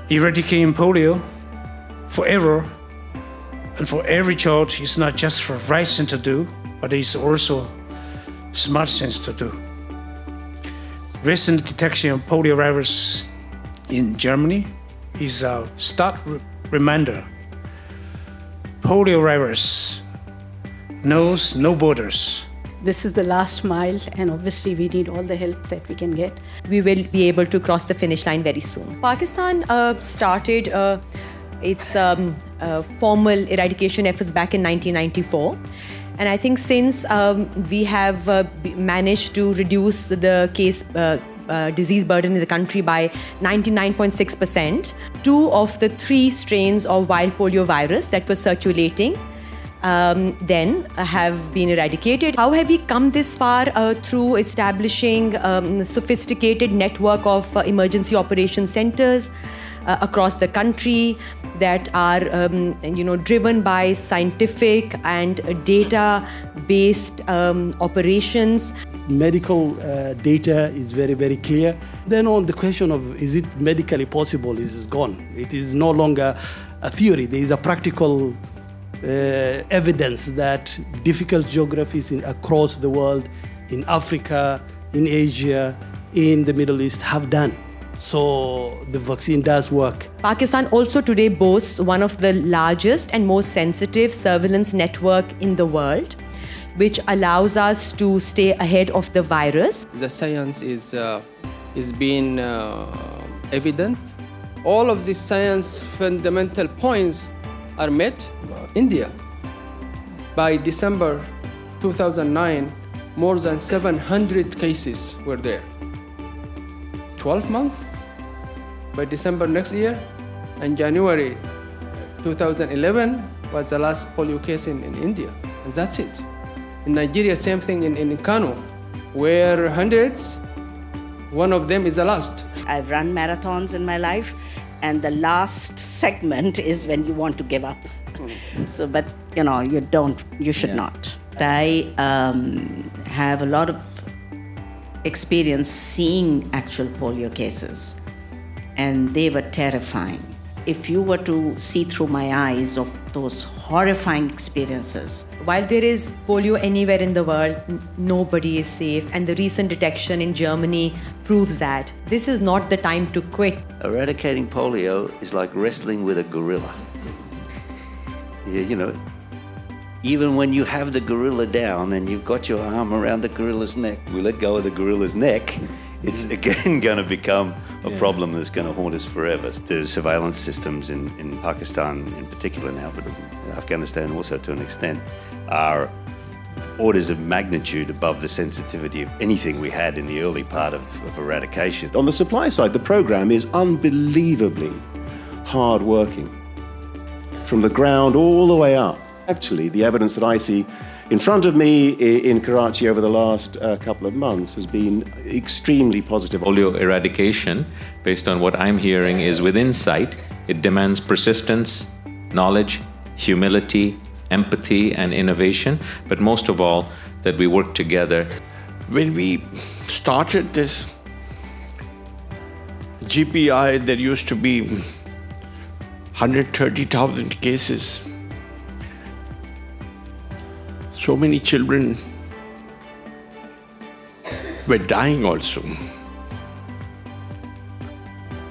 Eradicating polio forever and for every child is not just the right thing to do, but it's also smart things to do. Recent detection of polio virus in Germany is a stark reminder. Polio virus knows no borders. This is the last mile, and obviously we need all the help that we can get. We will be able to cross the finish line very soon. Pakistan started its formal eradication efforts back in 1994. And I think since we have managed to reduce the disease burden in the country by 99.6%, 2 of the 3 strains of wild polio virus that were circulating then have been eradicated. How have we come this far? Through establishing a sophisticated network of emergency operation centers across the country that are driven by scientific and data-based operations. Medical data is very, very clear. Then on the question of is it medically possible is gone. It is no longer a theory. There is a practical evidence that difficult geographies across the world, in Africa, in Asia, in the Middle East have done. So the vaccine does work. Pakistan also today boasts one of the largest and most sensitive surveillance network in the world, which allows us to stay ahead of the virus. The science is being evident. All of these science fundamental points are met. India, by December 2009, more than 700 cases were there. 12 months by December next year, and January 2011 was the last polio case in India, and that's it. In Nigeria, same thing in Kano, where hundreds, one of them is the last. I've run marathons in my life, and the last segment is when you want to give up. So, but you should not. I have a lot of experience seeing actual polio cases, and they were terrifying. If you were to see through my eyes of those horrifying experiences. While there is polio anywhere in the world, nobody is safe, and the recent detection in Germany proves that. This is not the time to quit. Eradicating polio is like wrestling with a gorilla. Even when you have the gorilla down and you've got your arm around the gorilla's neck, we let go of the gorilla's neck, it's again going to become a problem that's going to haunt us forever. The surveillance systems in Pakistan in particular now, but Afghanistan also to an extent, are orders of magnitude above the sensitivity of anything we had in the early part of eradication. On the supply side, the program is unbelievably hard working. From the ground all the way up. Actually, the evidence that I see in front of me in Karachi over the last couple of months has been extremely positive. Polio eradication, based on what I'm hearing, is within sight. It demands persistence, knowledge, humility, empathy, and innovation, but most of all, that we work together. When we started this GPI, there used to be 130,000 cases. So many children were dying also.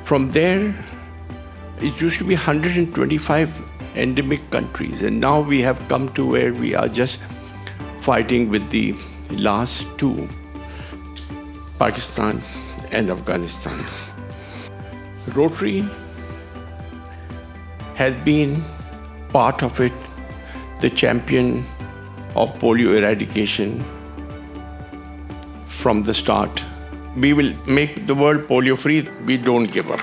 From there, it used to be 125 endemic countries, and now we have come to where we are just fighting with the last 2, Pakistan and Afghanistan. Rotary has been part of it, the champion of polio eradication from the start. We will make the world polio free. We don't give up.